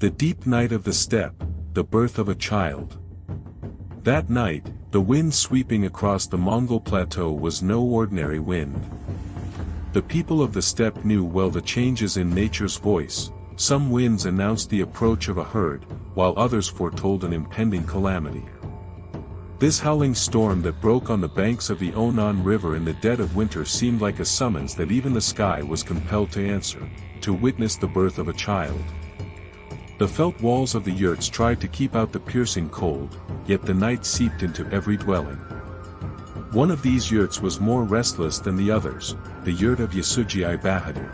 The deep night of the steppe, the birth of a child. That night, the wind sweeping across the Mongol plateau was no ordinary wind. The people of the steppe knew well the changes in nature's voice. Some winds announced the approach of a herd, while others foretold an impending calamity. This howling storm that broke on the banks of the Onon River in the dead of winter seemed like a summons that even the sky was compelled to answer, to witness the birth of a child. The felt walls of the yurts tried to keep out the piercing cold, yet the night seeped into every dwelling. One of these yurts was more restless than the others, the yurt of Yasugei Bahadur.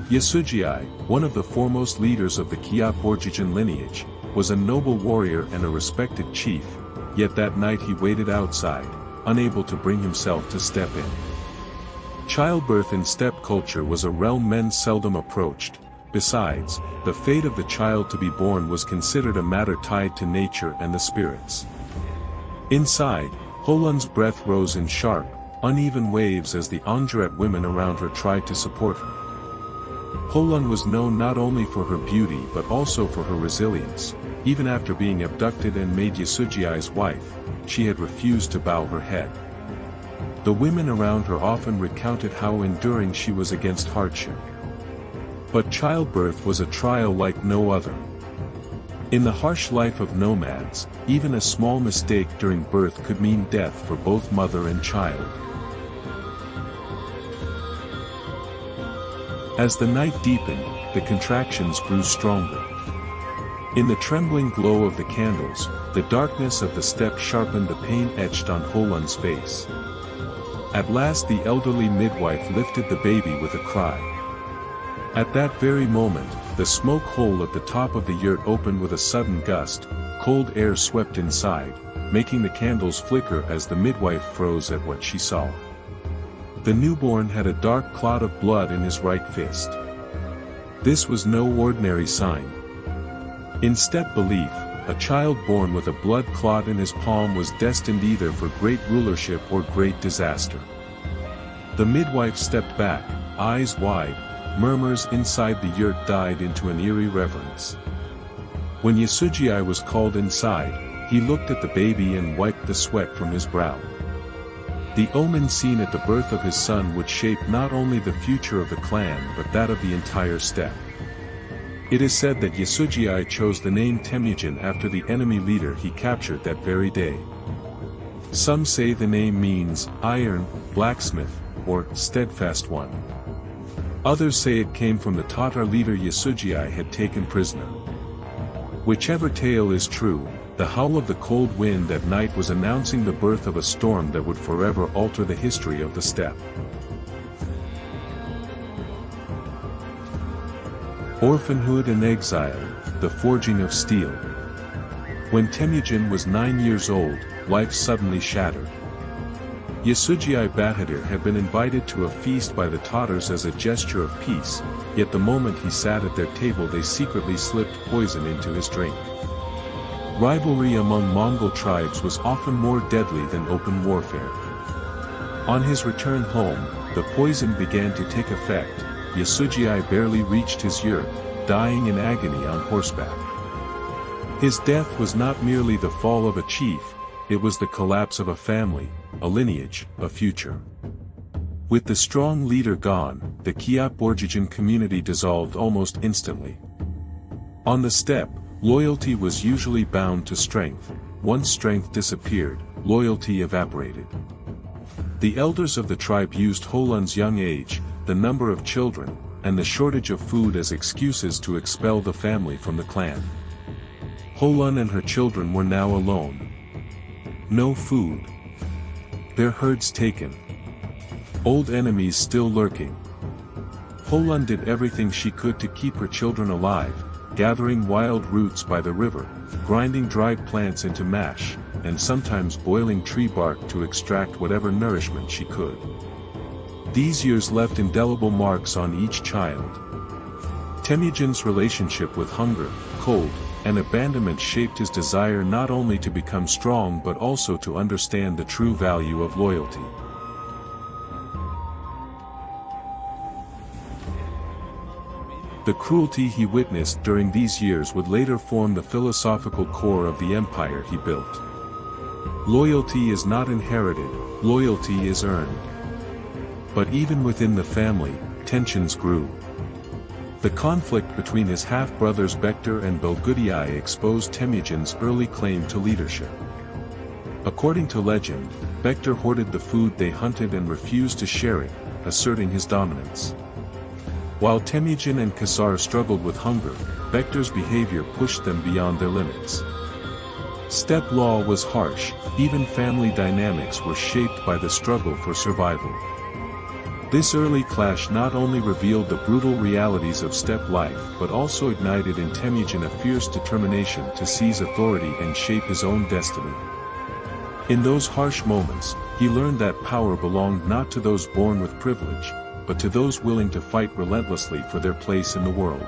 Yasugei, one of the foremost leaders of the Kyaborjijan lineage, was a noble warrior and a respected chief, yet that night he waited outside, unable to bring himself to step in. Childbirth in steppe culture was a realm men seldom approached. Besides, the fate of the child to be born was considered a matter tied to nature and the spirits. Inside, Holun's breath rose in sharp, uneven waves as the Anjaret women around her tried to support her. Holun was known not only for her beauty but also for her resilience. Even after being abducted and made Yasugei's wife, she had refused to bow her head. The women around her often recounted how enduring she was against hardship. But childbirth was a trial like no other. In the harsh life of nomads, even a small mistake during birth could mean death for both mother and child. As the night deepened, the contractions grew stronger. In the trembling glow of the candles, the darkness of the steppe sharpened the pain etched on Holun's face. At last the elderly midwife lifted the baby with a cry. At that very moment, the smoke hole at the top of the yurt opened with a sudden gust. Cold air swept inside, making the candles flicker as the midwife froze at what she saw. The newborn had a dark clot of blood in his right fist. This was no ordinary sign. In steppe belief, a child born with a blood clot in his palm was destined either for great rulership or great disaster. The midwife stepped back, eyes wide. Murmurs inside the yurt died into an eerie reverence. When Yasugei was called inside, he looked at the baby and wiped the sweat from his brow. The omen seen at the birth of his son would shape not only the future of the clan but that of the entire steppe. It is said that Yasugei chose the name Temujin after the enemy leader he captured that very day. Some say the name means iron, blacksmith, or steadfast one. Others say it came from the Tatar leader Yasugei had taken prisoner. Whichever tale is true, the howl of the cold wind at night was announcing the birth of a storm that would forever alter the history of the steppe. Orphanhood and exile, the forging of steel. When Temujin was 9 years old, life suddenly shattered. Yasugei Bahadur had been invited to a feast by the Tatars as a gesture of peace, yet the moment he sat at their table they secretly slipped poison into his drink. Rivalry among Mongol tribes was often more deadly than open warfare. On his return home, the poison began to take effect. Yasugei barely reached his yurt, dying in agony on horseback. His death was not merely the fall of a chief, it was the collapse of a family, a lineage, a future. With the strong leader gone, the Kyaborjijan community dissolved almost instantly. On the steppe, loyalty was usually bound to strength. Once strength disappeared, loyalty evaporated. The elders of the tribe used Holun's young age, the number of children, and the shortage of food as excuses to expel the family from the clan. Holun and her children were now alone. No food. Their herds taken. Old enemies still lurking. Holun did everything she could to keep her children alive, gathering wild roots by the river, grinding dried plants into mash, and sometimes boiling tree bark to extract whatever nourishment she could. These years left indelible marks on each child. Temujin's relationship with hunger, cold, and abandonment shaped his desire not only to become strong but also to understand the true value of loyalty. The cruelty he witnessed during these years would later form the philosophical core of the empire he built. Loyalty is not inherited, loyalty is earned. But even within the family, tensions grew. The conflict between his half-brothers Bektar and Belgudiyai exposed Temujin's early claim to leadership. According to legend, Bektar hoarded the food they hunted and refused to share it, asserting his dominance. While Temujin and Kasar struggled with hunger, Bektar's behavior pushed them beyond their limits. Steppe law was harsh, even family dynamics were shaped by the struggle for survival. This early clash not only revealed the brutal realities of steppe life but also ignited in Temujin a fierce determination to seize authority and shape his own destiny. In those harsh moments, he learned that power belonged not to those born with privilege, but to those willing to fight relentlessly for their place in the world.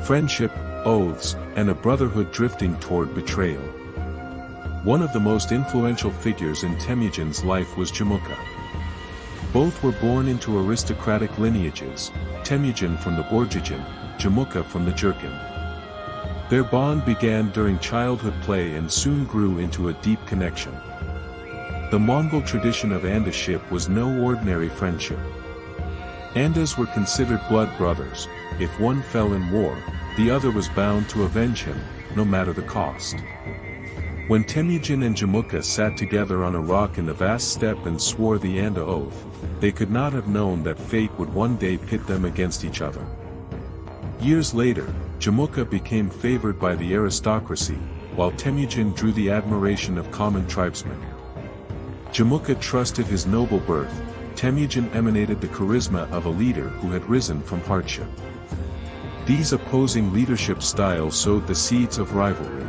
Friendship, oaths, and a brotherhood drifting toward betrayal. One of the most influential figures in Temujin's life was Jamukha. Both were born into aristocratic lineages, Temujin from the Borjigin, Jamukha from the Jurkin. Their bond began during childhood play and soon grew into a deep connection. The Mongol tradition of andaship was no ordinary friendship. Andas were considered blood brothers. If one fell in war, the other was bound to avenge him, no matter the cost. When Temujin and Jamukha sat together on a rock in the vast steppe and swore the Anda oath, they could not have known that fate would one day pit them against each other. Years later, Jamukha became favored by the aristocracy, while Temujin drew the admiration of common tribesmen. Jamukha trusted his noble birth, Temujin emanated the charisma of a leader who had risen from hardship. These opposing leadership styles sowed the seeds of rivalry.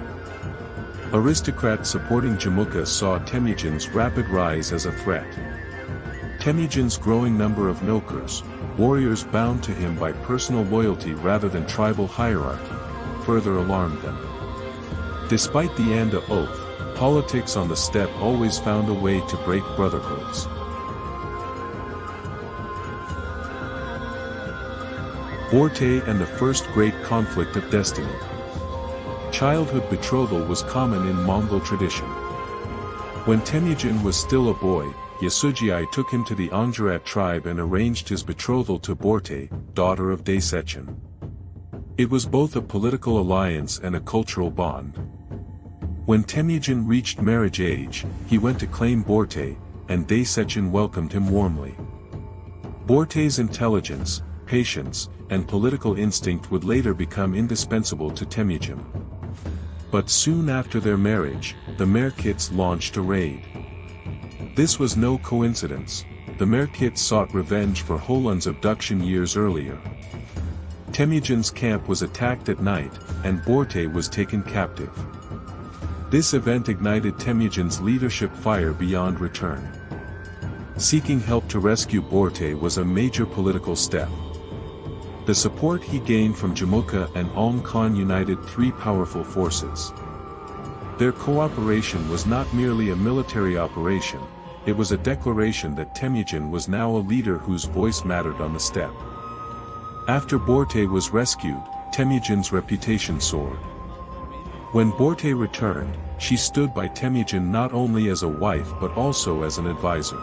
Aristocrats supporting Jamukha saw Temujin's rapid rise as a threat. Temujin's growing number of nokers, warriors bound to him by personal loyalty rather than tribal hierarchy, further alarmed them. Despite the Anda oath, politics on the steppe always found a way to break brotherhoods. Borte and the First Great Conflict of Destiny. Childhood betrothal was common in Mongol tradition. When Temujin was still a boy, Yasujiai took him to the Angjarat tribe and arranged his betrothal to Borte, daughter of Daysechin. It was both a political alliance and a cultural bond. When Temujin reached marriage age, he went to claim Borte, and Daysechin welcomed him warmly. Borte's intelligence, patience, and political instinct would later become indispensable to Temujin. But soon after their marriage, the Merkits launched a raid. This was no coincidence. The Merkits sought revenge for Holan's abduction years earlier. Temujin's camp was attacked at night, and Borte was taken captive. This event ignited Temujin's leadership fire beyond return. Seeking help to rescue Borte was a major political step. The support he gained from Jamukha and Om Khan united three powerful forces. Their cooperation was not merely a military operation, it was a declaration that Temujin was now a leader whose voice mattered on the steppe. After Borte was rescued, Temujin's reputation soared. When Borte returned, she stood by Temujin not only as a wife but also as an advisor.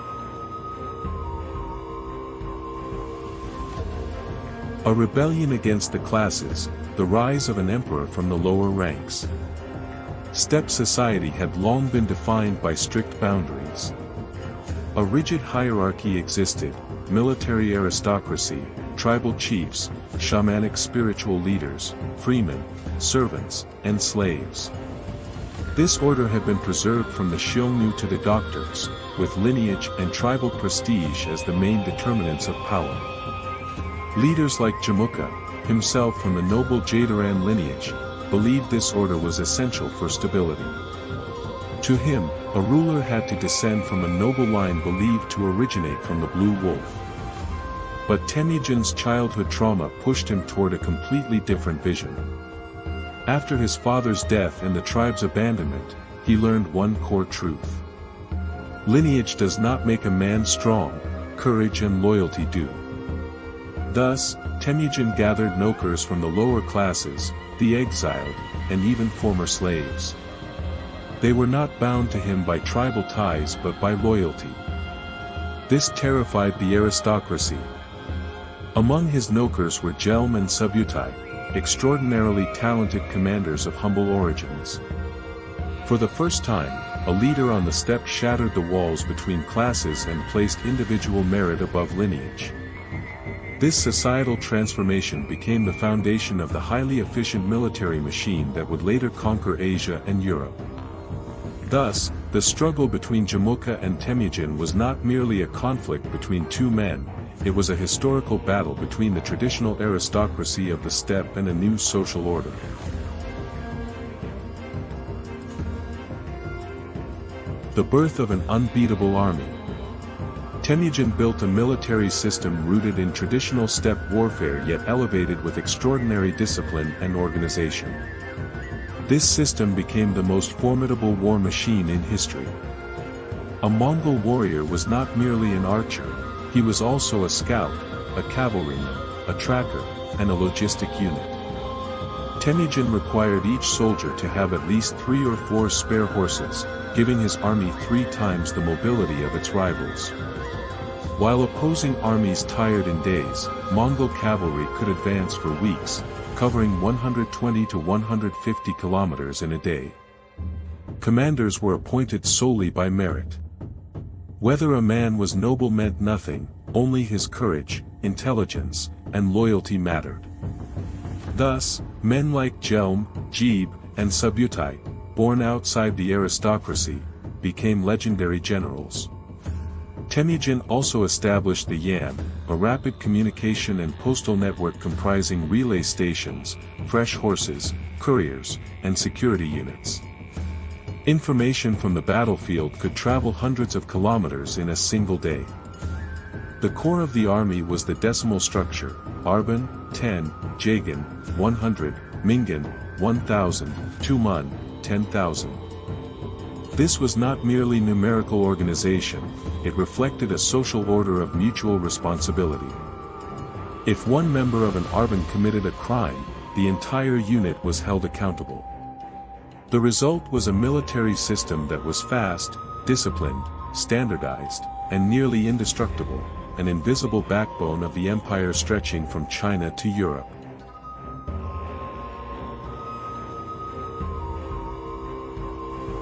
A rebellion against the classes, the rise of an emperor from the lower ranks. Steppe society had long been defined by strict boundaries. A rigid hierarchy existed: military aristocracy, tribal chiefs, shamanic spiritual leaders, freemen, servants, and slaves. This order had been preserved from the Xiongnu to the doctors, with lineage and tribal prestige as the main determinants of power. Leaders like Jamukha, himself from the noble Jadaran lineage, believed this order was essential for stability. To him, a ruler had to descend from a noble line believed to originate from the Blue Wolf. But Temujin's childhood trauma pushed him toward a completely different vision. After his father's death and the tribe's abandonment, he learned one core truth. Lineage does not make a man strong, courage and loyalty due. Thus, Temujin gathered nokers from the lower classes, the exiled, and even former slaves. They were not bound to him by tribal ties but by loyalty. This terrified the aristocracy. Among his nokers were Jelm and Subutai, extraordinarily talented commanders of humble origins. For the first time, a leader on the steppe shattered the walls between classes and placed individual merit above lineage. This societal transformation became the foundation of the highly efficient military machine that would later conquer Asia and Europe. Thus, the struggle between Jamuka and Temujin was not merely a conflict between two men, it was a historical battle between the traditional aristocracy of the steppe and a new social order. The birth of an unbeatable army. Temujin built a military system rooted in traditional steppe warfare yet elevated with extraordinary discipline and organization. This system became the most formidable war machine in history. A Mongol warrior was not merely an archer, he was also a scout, a cavalryman, a tracker, and a logistic unit. Temujin required each soldier to have at least 3 or 4 spare horses, giving his army 3 times the mobility of its rivals. While opposing armies tired in days, Mongol cavalry could advance for weeks, covering 120 to 150 kilometers in a day. Commanders were appointed solely by merit. Whether a man was noble meant nothing, only his courage, intelligence, and loyalty mattered. Thus, men like Jelm, Jebe, and Subutai, born outside the aristocracy, became legendary generals. Temujin also established the Yan, a rapid communication and postal network comprising relay stations, fresh horses, couriers, and security units. Information from the battlefield could travel hundreds of kilometers in a single day. The core of the army was the decimal structure, Arban, 10, Jagan, 100, Mingan, 1,000, Tuman, 10,000. This was not merely numerical organization, it reflected a social order of mutual responsibility. If one member of an Arban committed a crime, the entire unit was held accountable. The result was a military system that was fast, disciplined, standardized, and nearly indestructible, an invisible backbone of the empire stretching from China to Europe.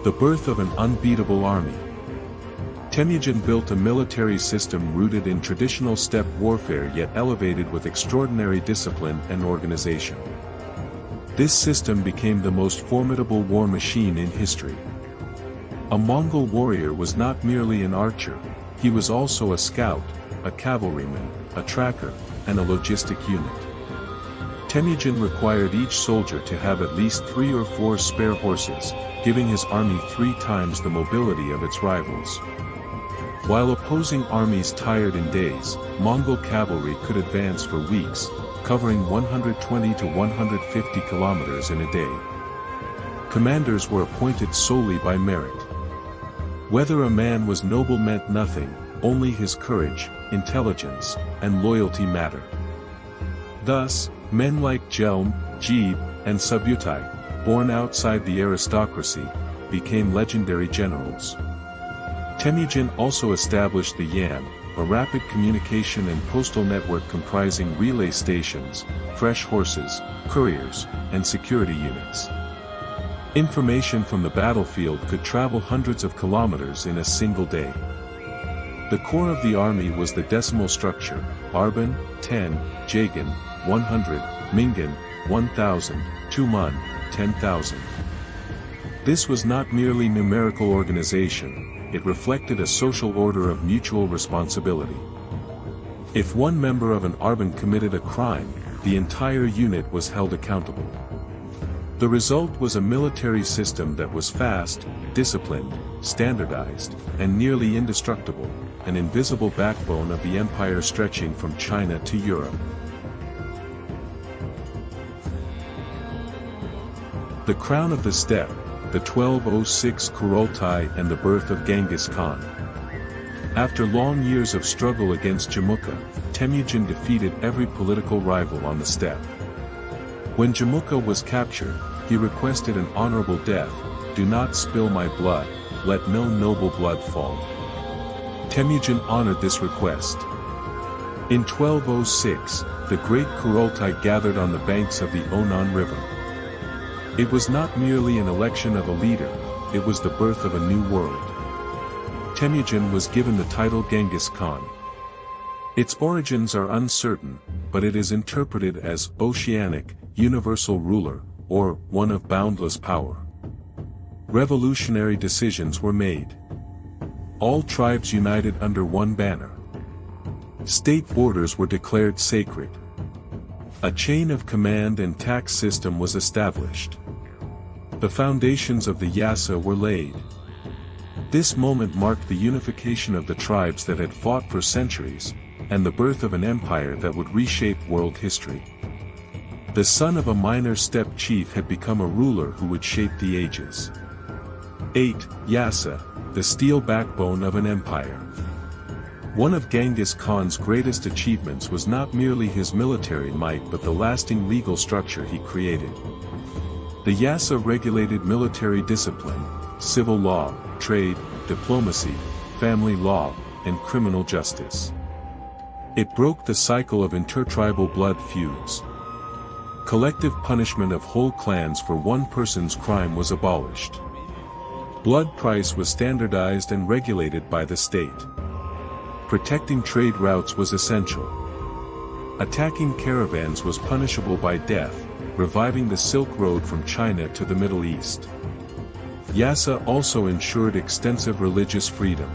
The birth of an unbeatable army. Temujin built a military system rooted in traditional steppe warfare yet elevated with extraordinary discipline and organization. This system became the most formidable war machine in history. A Mongol warrior was not merely an archer, he was also a scout, a cavalryman, a tracker, and a logistic unit. Temujin required each soldier to have at least 3 or 4 spare horses, giving his army 3 times the mobility of its rivals. While opposing armies tired in days, Mongol cavalry could advance for weeks, covering 120 to 150 kilometers in a day. Commanders were appointed solely by merit. Whether a man was noble meant nothing, only his courage, intelligence, and loyalty mattered. Thus, men like Jelm, Jebe, and Subutai, born outside the aristocracy, became legendary generals. Temujin also established the Yan, a rapid communication and postal network comprising relay stations, fresh horses, couriers, and security units. Information from the battlefield could travel hundreds of kilometers in a single day. The core of the army was the decimal structure, Arban, 10, Jagan, 100, Mingan, 1,000, Tuman, 10,000. This was not merely numerical organization, it reflected a social order of mutual responsibility. If one member of an Arban committed a crime, the entire unit was held accountable. The result was a military system that was fast, disciplined, standardized, and nearly indestructible, an invisible backbone of the empire stretching from China to Europe. The crown of the steppe, the 1206 Kurultai and the birth of Genghis Khan. After long years of struggle against Jamukha, Temujin defeated every political rival on the steppe. When Jamukha was captured, he requested an honorable death. "Do not spill my blood, let no noble blood fall." Temujin honored this request. In 1206, the great Kurultai gathered on the banks of the Onan River. It was not merely an election of a leader, it was the birth of a new world. Temujin was given the title Genghis Khan. Its origins are uncertain, but it is interpreted as oceanic, universal ruler, or one of boundless power. Revolutionary decisions were made. All tribes united under one banner. State borders were declared sacred. A chain of command and tax system was established. The foundations of the Yasa were laid. This moment marked the unification of the tribes that had fought for centuries, and the birth of an empire that would reshape world history. The son of a minor steppe chief had become a ruler who would shape the ages. 8. Yasa, the steel backbone of an empire. One of Genghis Khan's greatest achievements was not merely his military might but the lasting legal structure he created. The Yasa regulated military discipline, civil law, trade, diplomacy, family law, and criminal justice. It broke the cycle of intertribal blood feuds. Collective punishment of whole clans for one person's crime was abolished. Blood price was standardized and regulated by the state. Protecting trade routes was essential. Attacking caravans was punishable by death, reviving the Silk Road from China to the Middle East. Yasa also ensured extensive religious freedom.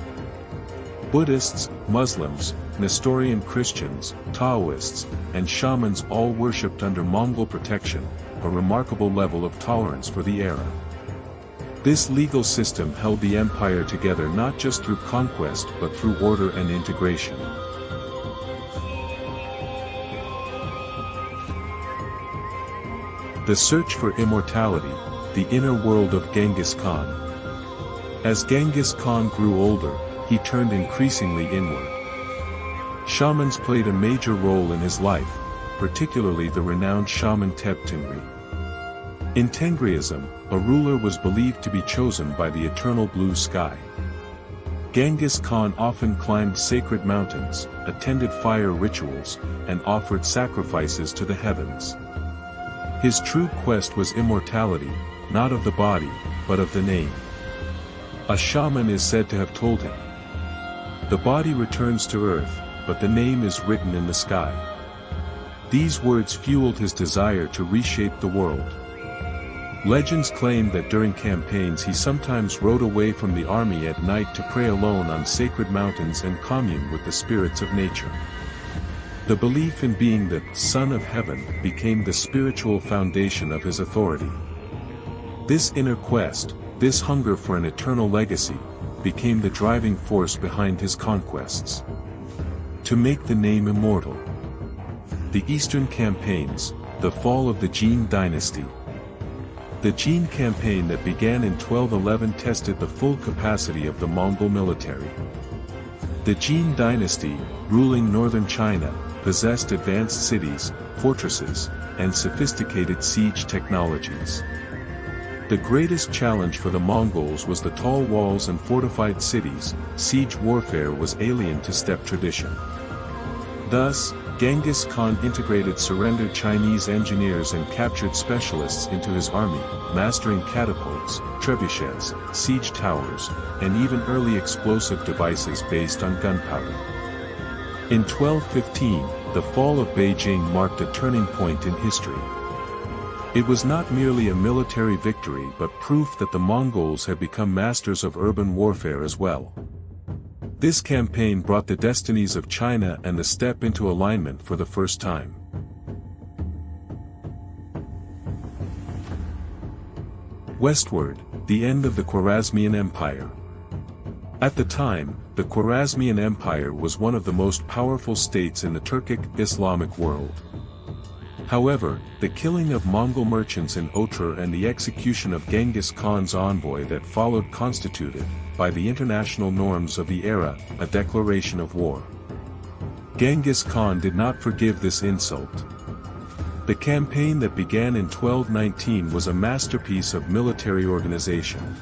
Buddhists, Muslims, Nestorian Christians, Taoists, and shamans all worshipped under Mongol protection, a remarkable level of tolerance for the era. This legal system held the empire together not just through conquest but through order and integration. The search for immortality, the inner world of Genghis Khan. As Genghis Khan grew older, he turned increasingly inward. Shamans played a major role in his life, particularly the renowned shaman Tengri. In Tengriism, a ruler was believed to be chosen by the eternal blue sky. Genghis Khan often climbed sacred mountains, attended fire rituals, and offered sacrifices to the heavens. His true quest was immortality, not of the body, but of the name. A shaman is said to have told him, "The body returns to earth, but the name is written in the sky." These words fueled his desire to reshape the world. Legends claim that during campaigns he sometimes rode away from the army at night to pray alone on sacred mountains and commune with the spirits of nature. The belief in being the Son of Heaven became the spiritual foundation of his authority. This inner quest, this hunger for an eternal legacy, became the driving force behind his conquests. To make the name immortal. The Eastern Campaigns, the fall of the Jin dynasty. The Jin campaign that began in 1211 tested the full capacity of the Mongol military. The Jin dynasty, ruling northern China, possessed advanced cities, fortresses, and sophisticated siege technologies. The greatest challenge for the Mongols was the tall walls and fortified cities. Siege warfare was alien to steppe tradition. Thus, Genghis Khan integrated surrendered Chinese engineers and captured specialists into his army, mastering catapults, trebuchets, siege towers, and even early explosive devices based on gunpowder. In 1215, the fall of Beijing marked a turning point in history. It was not merely a military victory but proof that the Mongols had become masters of urban warfare as well. This campaign brought the destinies of China and the steppe into alignment for the first time. Westward, the end of the Khwarezmian Empire. At the time, the Khwarezmian Empire was one of the most powerful states in the Turkic Islamic world. However, the killing of Mongol merchants in Otrar and the execution of Genghis Khan's envoy that followed constituted, by the international norms of the era, a declaration of war. Genghis Khan did not forgive this insult. The campaign that began in 1219 was a masterpiece of military organization.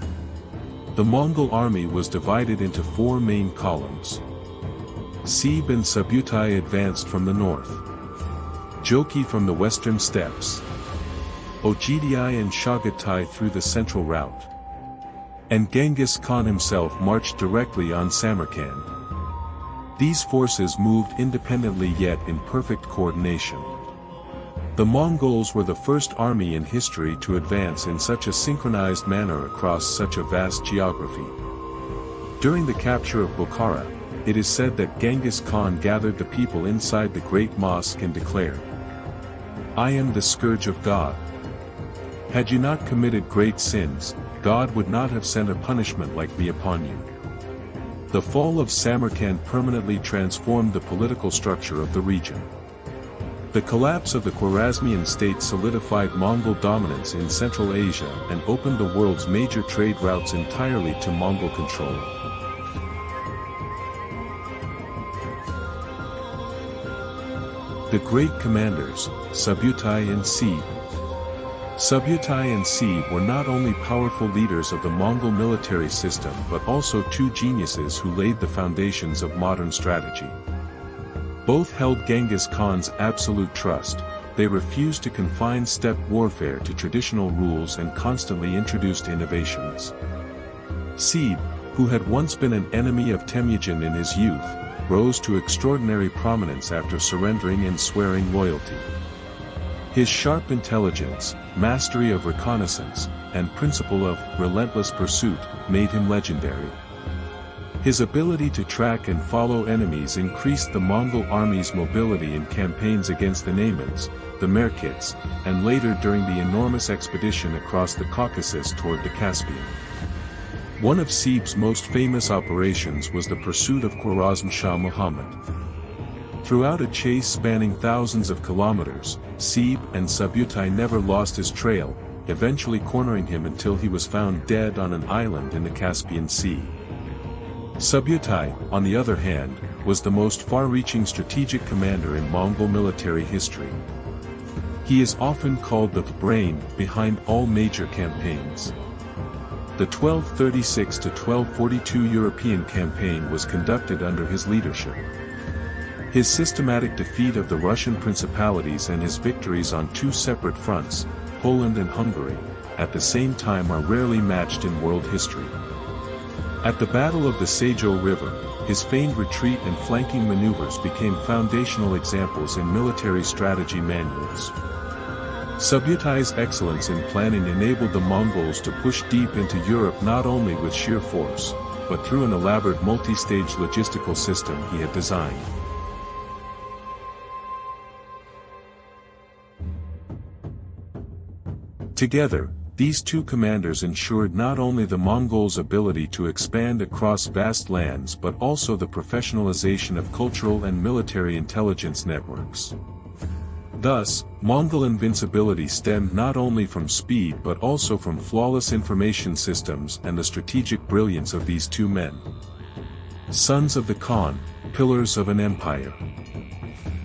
The Mongol army was divided into four main columns. Seb and Subutai advanced from the north. Joki from the western steppes. Ogedai and Chagatai through the central route. And Genghis Khan himself marched directly on Samarkand. These forces moved independently yet in perfect coordination. The Mongols were the first army in history to advance in such a synchronized manner across such a vast geography. During the capture of Bukhara, it is said that Genghis Khan gathered the people inside the great mosque and declared, "I am the scourge of God. Had you not committed great sins, God would not have sent a punishment like me upon you." The fall of Samarkand permanently transformed the political structure of the region. The collapse of the Khwarezmian state solidified Mongol dominance in Central Asia and opened the world's major trade routes entirely to Mongol control. The great commanders, Subutai and Seb. Subutai and Seb were not only powerful leaders of the Mongol military system but also two geniuses who laid the foundations of modern strategy. Both held Genghis Khan's absolute trust. They refused to confine steppe warfare to traditional rules and constantly introduced innovations. Seb, who had once been an enemy of Temujin in his youth, rose to extraordinary prominence after surrendering and swearing loyalty. His sharp intelligence, mastery of reconnaissance, and principle of relentless pursuit made him legendary. His ability to track and follow enemies increased the Mongol army's mobility in campaigns against the Naimans, the Merkits, and later during the enormous expedition across the Caucasus toward the Caspian. One of Seb's most famous operations was the pursuit of Khwarezm Shah Muhammad. Throughout a chase spanning thousands of kilometers, Seb and Subutai never lost his trail, eventually cornering him until he was found dead on an island in the Caspian Sea. Subutai, on the other hand, was the most far-reaching strategic commander in Mongol military history. He is often called the brain behind all major campaigns. The 1236 to 1242 European campaign was conducted under his leadership. His systematic defeat of the Russian principalities and his victories on two separate fronts, Poland and Hungary, at the same time are rarely matched in world history. At the Battle of the Sejo River, his feigned retreat and flanking maneuvers became foundational examples in military strategy manuals. Subutai's excellence in planning enabled the Mongols to push deep into Europe not only with sheer force, but through an elaborate multi-stage logistical system he had designed. Together, these two commanders ensured not only the Mongols' ability to expand across vast lands but also the professionalization of cultural and military intelligence networks. Thus, Mongol invincibility stemmed not only from speed but also from flawless information systems and the strategic brilliance of these two men. Sons of the Khan, pillars of an empire.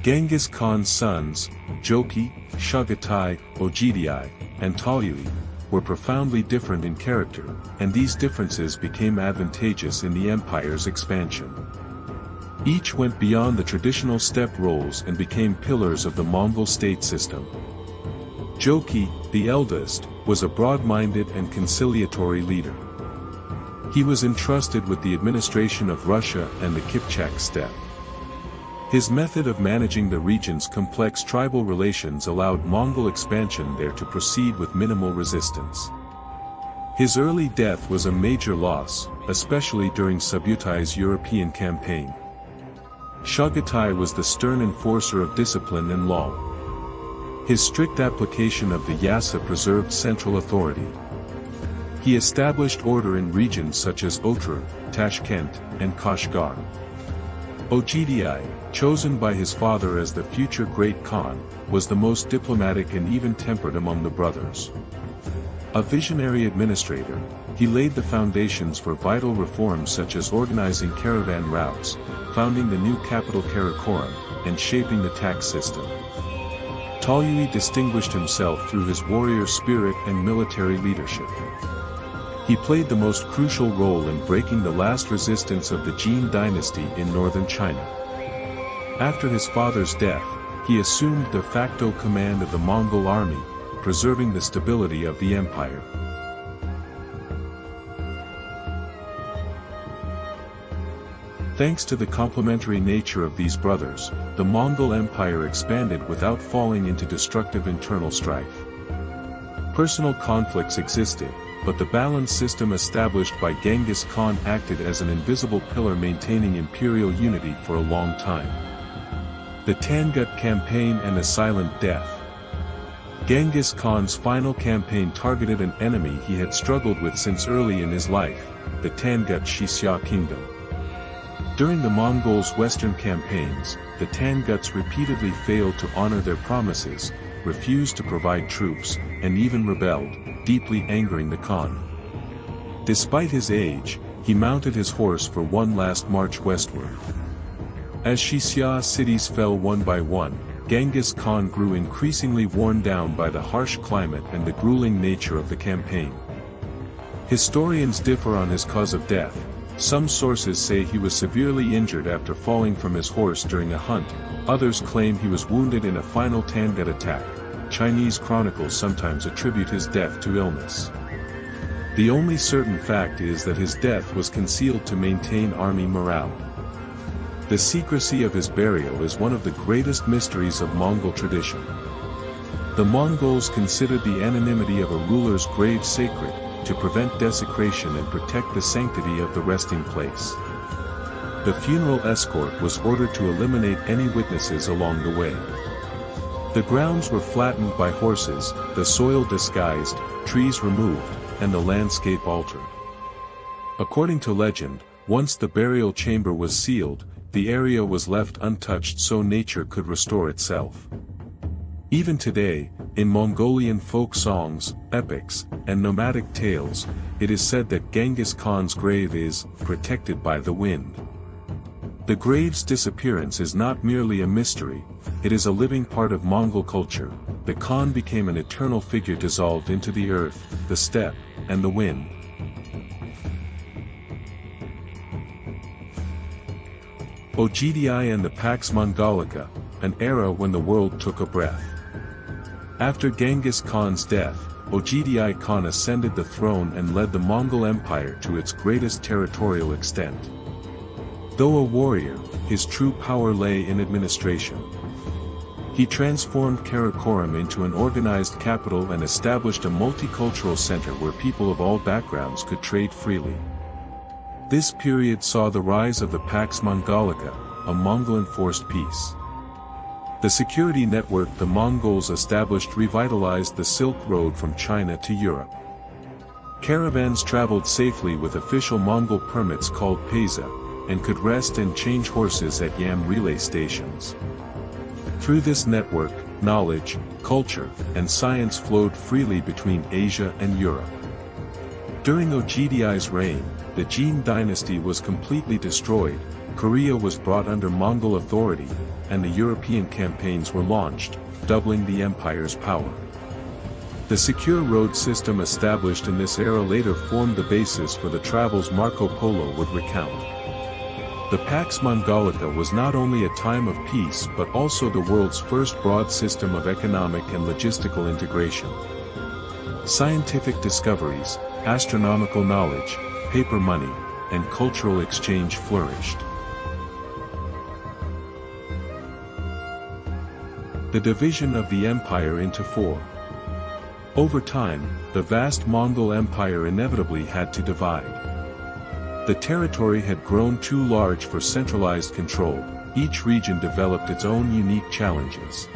Genghis Khan's sons, Joki, Chagatai, Ogedai, and Talyui, were profoundly different in character, and these differences became advantageous in the empire's expansion. Each went beyond the traditional steppe roles and became pillars of the Mongol state system. Joki, the eldest, was a broad-minded and conciliatory leader. He was entrusted with the administration of Russia and the Kipchak steppe. His method of managing the region's complex tribal relations allowed Mongol expansion there to proceed with minimal resistance. His early death was a major loss, especially during Subutai's European campaign. Chagatai was the stern enforcer of discipline and law. His strict application of the Yasa preserved central authority. He established order in regions such as Otrar, Tashkent, and Kashgar. Ogdi, chosen by his father as the future Great Khan, was the most diplomatic and even-tempered among the brothers. A visionary administrator, he laid the foundations for vital reforms such as organizing caravan routes, founding the new capital Karakoram, and shaping the tax system. Talyui distinguished himself through his warrior spirit and military leadership. He played the most crucial role in breaking the last resistance of the Jin dynasty in northern China. After his father's death, he assumed de facto command of the Mongol army, preserving the stability of the empire. Thanks to the complementary nature of these brothers, the Mongol Empire expanded without falling into destructive internal strife. Personal conflicts existed, but the balanced system established by Genghis Khan acted as an invisible pillar maintaining imperial unity for a long time. The Tangut Campaign and a Silent Death. Genghis Khan's final campaign targeted an enemy he had struggled with since early in his life, the Tangut Xia Kingdom. During the Mongols' western campaigns, the Tanguts repeatedly failed to honor their promises, refused to provide troops, and even rebelled, deeply angering the Khan. Despite his age, he mounted his horse for one last march westward. As Xia cities fell one by one, Genghis Khan grew increasingly worn down by the harsh climate and the grueling nature of the campaign. Historians differ on his cause of death. Some sources say he was severely injured after falling from his horse during a hunt, others claim he was wounded in a final Tangut attack. Chinese chronicles sometimes attribute his death to illness. The only certain fact is that his death was concealed to maintain army morale. The secrecy of his burial is one of the greatest mysteries of Mongol tradition. The Mongols considered the anonymity of a ruler's grave sacred, to prevent desecration and protect the sanctity of the resting place. The funeral escort was ordered to eliminate any witnesses along the way. The grounds were flattened by horses, the soil disguised, trees removed, and the landscape altered. According to legend, once the burial chamber was sealed, the area was left untouched so nature could restore itself. Even today, in Mongolian folk songs, epics, and nomadic tales, it is said that Genghis Khan's grave is protected by the wind. The grave's disappearance is not merely a mystery, it is a living part of Mongol culture. The Khan became an eternal figure dissolved into the earth, the steppe, and the wind. Ogdi and the Pax Mongolica, an era when the world took a breath. After Genghis Khan's death, Ogdi Khan ascended the throne and led the Mongol Empire to its greatest territorial extent. Though a warrior, his true power lay in administration. He transformed Karakoram into an organized capital and established a multicultural center where people of all backgrounds could trade freely. This period saw the rise of the Pax Mongolica, a Mongol-enforced peace. The security network the Mongols established revitalized the Silk Road from China to Europe. Caravans traveled safely with official Mongol permits called peza, and could rest and change horses at yam relay stations. Through this network, knowledge, culture, and science flowed freely between Asia and Europe. During Ogdi's reign, the Jin dynasty was completely destroyed, Korea was brought under Mongol authority, and the European campaigns were launched, doubling the empire's power. The secure road system established in this era later formed the basis for the travels Marco Polo would recount. The Pax Mongolica was not only a time of peace but also the world's first broad system of economic and logistical integration. Scientific discoveries, astronomical knowledge, paper money, and cultural exchange flourished. The division of the empire into four. Over time, the vast Mongol Empire inevitably had to divide. The territory had grown too large for centralized control, each region developed its own unique challenges.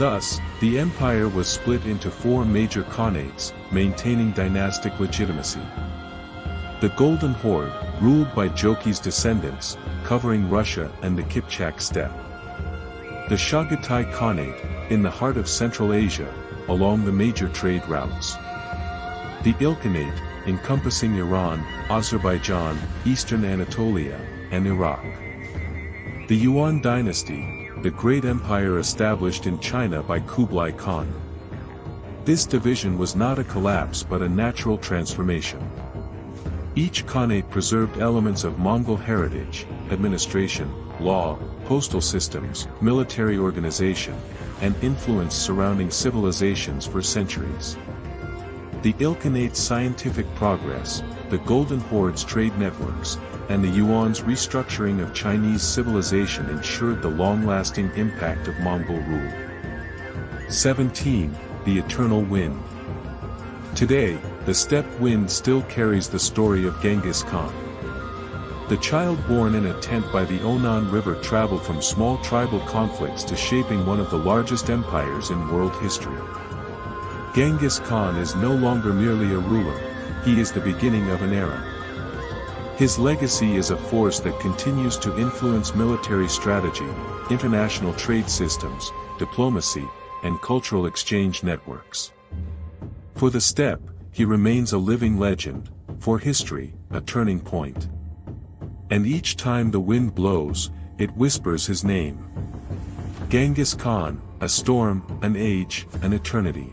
Thus, the empire was split into four major khanates, maintaining dynastic legitimacy. The Golden Horde, ruled by Jochi's descendants, covering Russia and the Kipchak steppe. The Chagatai Khanate, in the heart of Central Asia, along the major trade routes. The Ilkhanate, encompassing Iran, Azerbaijan, Eastern Anatolia, and Iraq. The Yuan dynasty, the great empire established in China by Kublai Khan. This division was not a collapse but a natural transformation. Each Khanate preserved elements of Mongol heritage, administration, law, postal systems, military organization, and influence surrounding civilizations for centuries. The Ilkhanate's scientific progress, the Golden Horde's trade networks, and the Yuan's restructuring of Chinese civilization ensured the long-lasting impact of Mongol rule. 17. The Eternal Wind. Today, the steppe wind still carries the story of Genghis Khan. The child born in a tent by the Onan River traveled from small tribal conflicts to shaping one of the largest empires in world history. Genghis Khan is no longer merely a ruler, he is the beginning of an era. His legacy is a force that continues to influence military strategy, international trade systems, diplomacy, and cultural exchange networks. For the steppe, he remains a living legend, for history, a turning point. And each time the wind blows, it whispers his name. Genghis Khan, a storm, an age, an eternity.